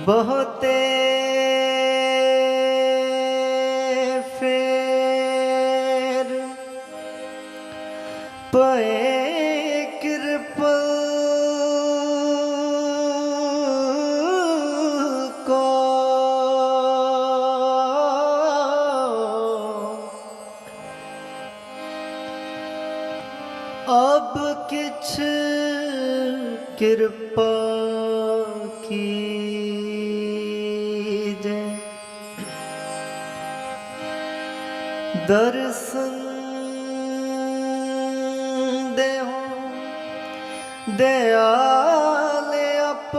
बहुते फेर पए कृपा को अब किछ कृपा की दर्शन देहो दयाल अपना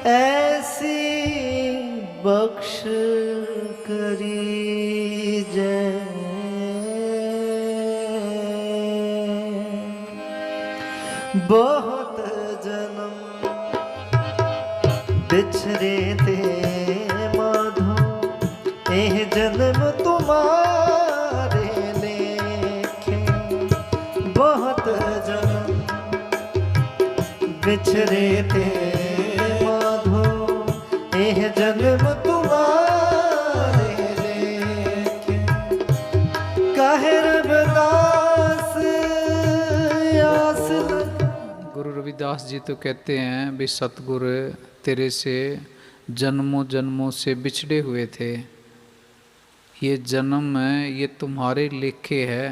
ऐसी बख्श करी जय बहुत जन्म बिछरे थे माधो एह जन्म तुम्हारे लेखे बहुत जन्म बिछरे थे माधो एह जन्म तुम्हारे लेखे काहे रविदास आस गुरु रविदास जी तो कहते हैं भी सतगुरु तेरे से जन्मों जन्मों से बिछड़े हुए थे। ये जन्म है ये तुम्हारे लेखे है,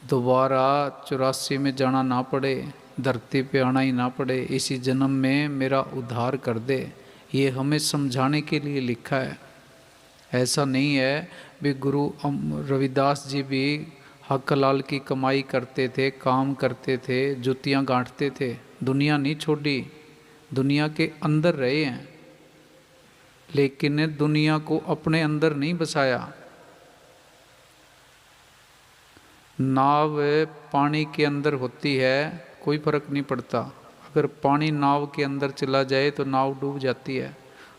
दोबारा 84 में जाना ना पड़े, धरती पे आना ही ना पड़े, इसी जन्म में मेरा उद्धार कर दे। ये हमें समझाने के लिए लिखा है। ऐसा नहीं है भी गुरु रविदास जी भी हक लाल की कमाई करते थे, काम करते थे, जुतियाँ गांठते थे, दुनिया नहीं छोड़ी, दुनिया के अंदर रहे हैं, लेकिन दुनिया को अपने अंदर नहीं बसाया। नाव पानी के अंदर होती है, कोई फर्क नहीं पड़ता। अगर पानी नाव के अंदर चला जाए तो नाव डूब जाती है।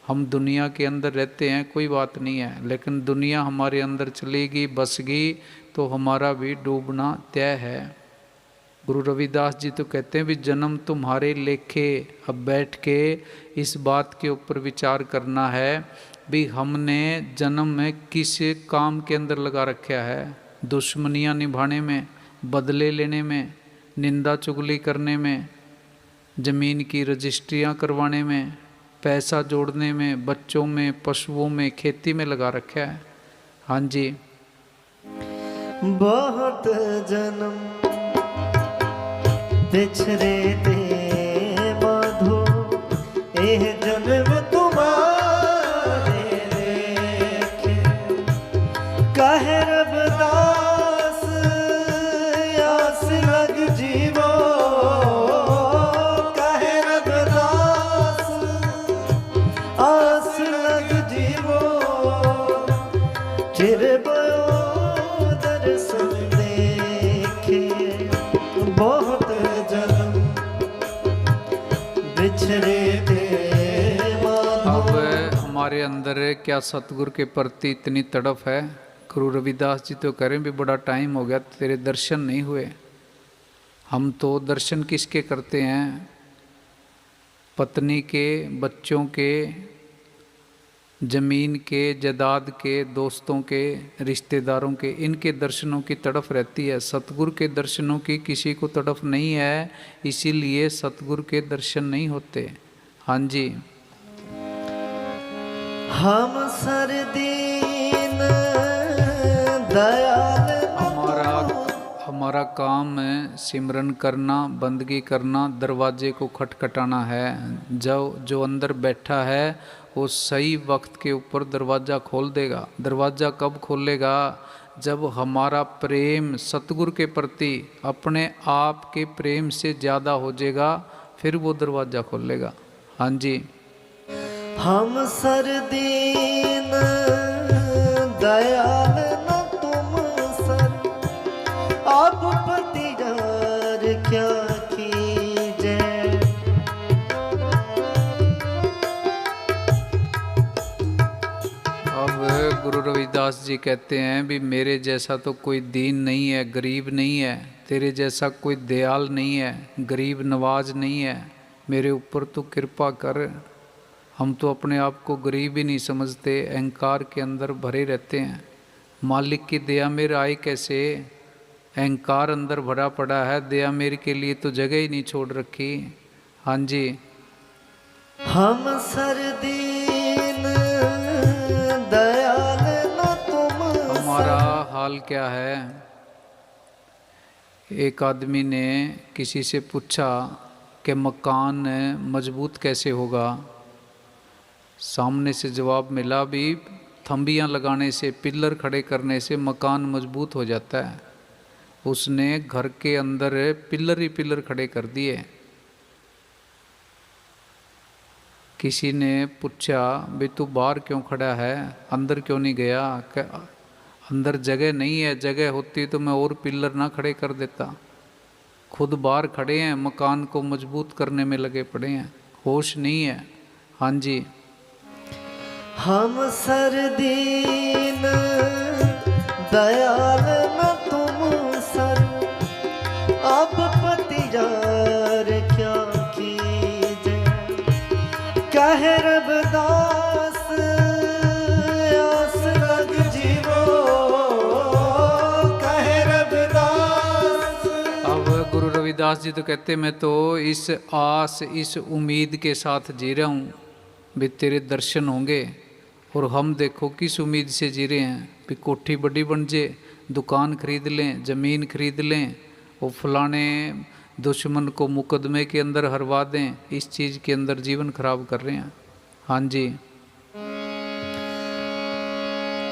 हम दुनिया के अंदर रहते हैं, कोई बात नहीं है, लेकिन दुनिया हमारे अंदर चलेगी, बसगी तो हमारा भी डूबना तय है। गुरु रविदास जी तो कहते हैं भी जन्म तुम्हारे लेखे। अब बैठ के इस बात के ऊपर विचार करना है भी हमने जन्म में किस काम के अंदर लगा रखा है। दुश्मनियाँ निभाने में, बदले लेने में, निंदा चुगली करने में, ज़मीन की रजिस्ट्रियाँ करवाने में, पैसा जोड़ने में, बच्चों में, पशुओं में, खेती में लगा रखा है। हाँ जी। बहुत जन्म बिछरे थे माधो एह जन्म तुम्हारे लेखे काहे रविदास आस लग जीवो काहे रविदास आस लग जीवो चिर बयो दर्शन देखे बहुत जन्म बिछड़े थे माधो। अब हमारे अंदर क्या सतगुरु के प्रति इतनी तड़फ है। गुरु रविदास जी तो करें भी बड़ा टाइम हो गया तेरे दर्शन नहीं हुए। हम तो दर्शन किसके करते हैं? पत्नी के, बच्चों के, जमीन के, जायदाद के, दोस्तों के, रिश्तेदारों के, इनके दर्शनों की तड़फ रहती है। सतगुरु के दर्शनों की किसी को तड़फ नहीं है, इसीलिए सतगुरु के दर्शन नहीं होते। हाँ जी। हम सरदीन दयाल हमारा काम है सिमरन करना, बंदगी करना, दरवाजे को खटखटाना है। जो अंदर बैठा है वो सही वक्त के ऊपर दरवाज़ा खोल देगा। दरवाज़ा कब खोलेगा? जब हमारा प्रेम सतगुरु के प्रति अपने आप के प्रेम से ज़्यादा हो जाएगा, फिर वो दरवाज़ा खोलेगा। हाँ जी। हम सरदीन दयाल न तुम सर अब पतियार क्या कीजे। अब गुरु रविदास जी कहते हैं भी मेरे जैसा तो कोई दीन नहीं है, गरीब नहीं है, तेरे जैसा कोई दयाल नहीं है, गरीब नवाज नहीं है, मेरे ऊपर तो कृपा कर। हम तो अपने आप को गरीब ही नहीं समझते, अहंकार के अंदर भरे रहते हैं। मालिक की दया मेरे आए कैसे? अहंकार अंदर भरा पड़ा है, दया मेरे के लिए तो जगह ही नहीं छोड़ रखी। हाँ जी। हम सरदीन दयाल न तुम हमारा हाल क्या है? एक आदमी ने किसी से पूछा कि मकान मजबूत कैसे होगा। सामने से जवाब मिला भी थंबियाँ लगाने से, पिलर खड़े करने से मकान मजबूत हो जाता है। उसने घर के अंदर पिलर ही पिलर खड़े कर दिए। किसी ने पूछा भी तू बाहर क्यों खड़ा है, अंदर क्यों नहीं गया? अंदर जगह नहीं है, जगह होती तो मैं और पिलर ना खड़े कर देता। खुद बाहर खड़े हैं, मकान को मजबूत करने में लगे पड़े हैं, होश नहीं है। हाँ जी। हम सरदीन दयाल न तुम सर, अब पतियार क्या कीजे। कहे रविदास आस लग जीवो, कहे रविदास। अब गुरु रविदास जी तो कहते मैं तो इस आस, इस उम्मीद के साथ जी रहा हूँ भी तेरे दर्शन होंगे। और हम देखो किस उम्मीद से जी रहे हैं भी कोठी बड़ी बन जाए, दुकान खरीद लें, ज़मीन खरीद लें, और फलाने दुश्मन को मुकदमे के अंदर हरवा दें। इस चीज़ के अंदर जीवन खराब कर रहे हैं। हाँ जी।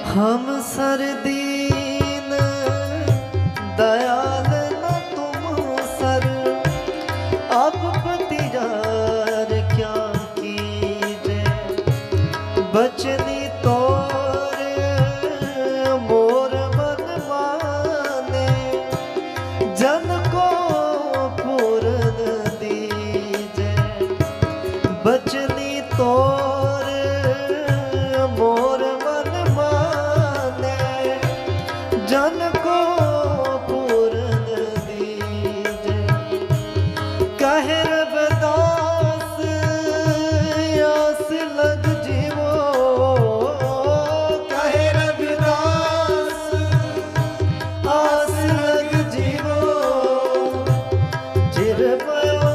हम सरदीन दयाल न तुम सर, अब पतियार क्या कीजे। बचनी तोर मोर मन माने, जन को पूरन दीजे। बचनी तोर मोर मन माने, जन को पूरन दीजे। कहे रविदास आस लग जीवो, कहे रविदास आस लग जीवो। चिर भयो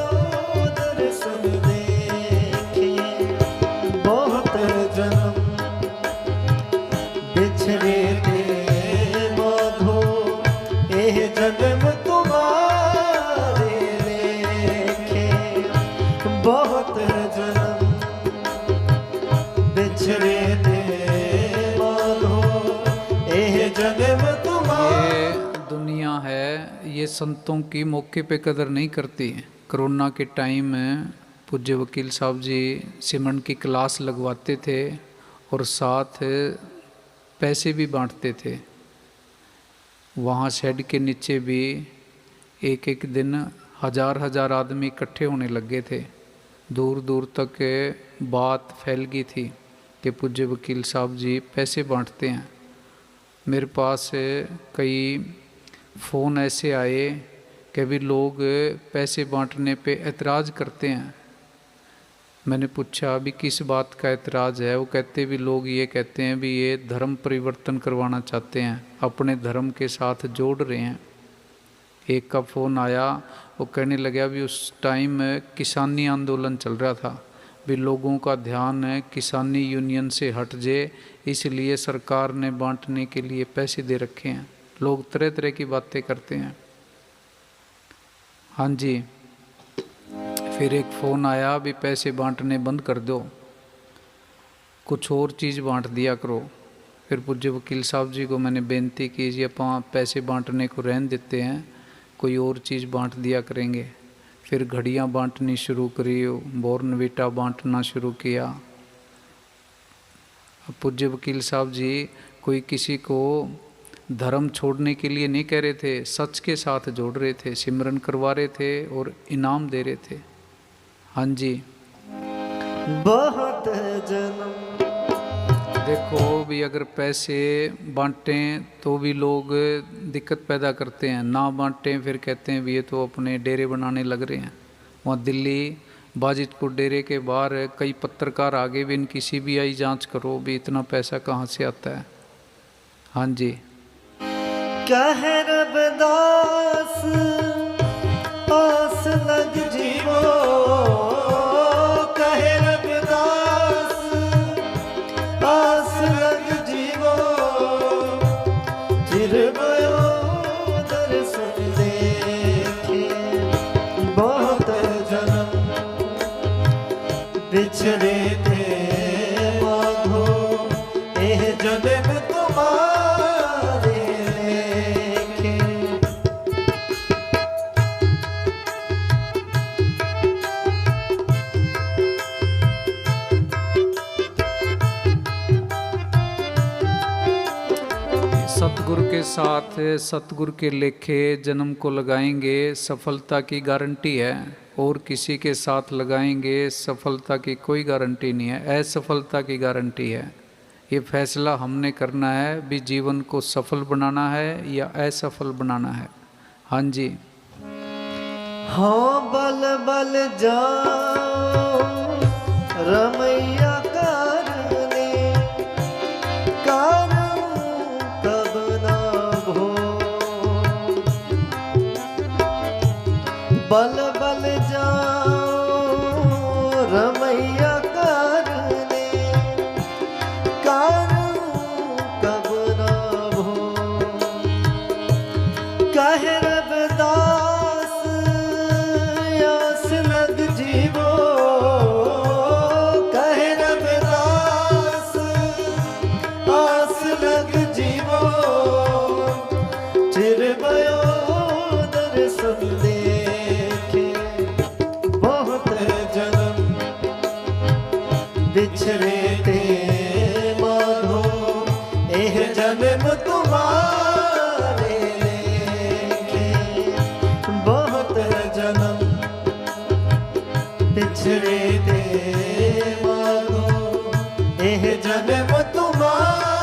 दर्शन देखे, बहुत जन्म बिछड़े थे माधो, एह जन्म तुम्हारे लेखे। बहुत जन्म बिछड़े थे माधो, एह जन्म तुम्हारे। ये दुनिया है, ये संतों की मौके पे कदर नहीं करती। कोरोना के टाइम में पूज्य वकील साहब जी सिमरन की क्लास लगवाते थे और साथ पैसे भी बांटते थे। वहाँ शेड के नीचे भी एक एक दिन हजार हजार आदमी इकट्ठे होने लगे थे। दूर दूर तक बात फैल गई थी कि पूज्य वकील साहब जी पैसे बांटते हैं। मेरे पास कई फ़ोन ऐसे आए कि भी लोग पैसे बांटने पे एतराज़ करते हैं। मैंने पूछा अभी किस बात का एतराज़ है? वो कहते भी लोग ये कहते हैं भी ये धर्म परिवर्तन करवाना चाहते हैं, अपने धर्म के साथ जोड़ रहे हैं। एक का फ़ोन आया, वो कहने लगा भी उस टाइम किसानी आंदोलन चल रहा था, भी लोगों का ध्यान किसानी यूनियन से हट जाए, इसलिए सरकार ने बांटने के लिए पैसे दे रखे हैं। लोग तरह तरह की बातें करते हैं। हाँ जी। फिर एक फ़ोन आया भी पैसे बांटने बंद कर दो, कुछ और चीज़ बांट दिया करो। फिर पूज्य वकील साहब जी को मैंने बेनती की जी अपन पैसे बांटने को रहने देते हैं, कोई और चीज़ बांट दिया करेंगे। फिर घड़ियाँ बांटनी शुरू करी, बॉर्नवीटा बांटना शुरू किया। अब पूज्य वकील साहब जी कोई किसी को धर्म छोड़ने के लिए नहीं कह रहे थे, सच के साथ जोड़ रहे थे, सिमरन करवा रहे थे और इनाम दे रहे थे। हाँ जी। बहुत जन्म देखो भी अगर पैसे बांटें तो भी लोग दिक्कत पैदा करते हैं, ना बांटें फिर कहते हैं भी ये तो अपने डेरे बनाने लग रहे हैं। वहाँ दिल्ली बाजितपुर डेरे के बाहर कई पत्रकार आगे भी इनकी CBI जांच करो भी इतना पैसा कहाँ से आता है। हाँ जी। कह रबदास आस लग जीवो, कह रबदास आस लग जीवो, चिर भयो दर्शन देखे बहुत जन्म बिछड़े थे माधो, एह जन्म तुम्हारे लेखे। सतगुरु के साथ सतगुरु के लेखे जन्म को लगाएंगे, सफलता की गारंटी है। और किसी के साथ लगाएंगे सफलता की कोई गारंटी नहीं है, असफलता की गारंटी है। ये फैसला हमने करना है भी जीवन को सफल बनाना है या असफल बनाना है। हाँ जी। हाँ बल बल जाओ रमैया करने, कारण कब ना भो, बल बल जाओ रमैया करने, कारण कब ना भो। कह रबदास आस लग जीवो, कह रबदास आस लग जीवो, चिर भयो दर्शन देखे बहुत जन्म बिछड़े थे माधो, एह जन्म तुम्हारे लेखे बहुत जन्म बिछड़े थे माधो, एह जन्म तुम्हारे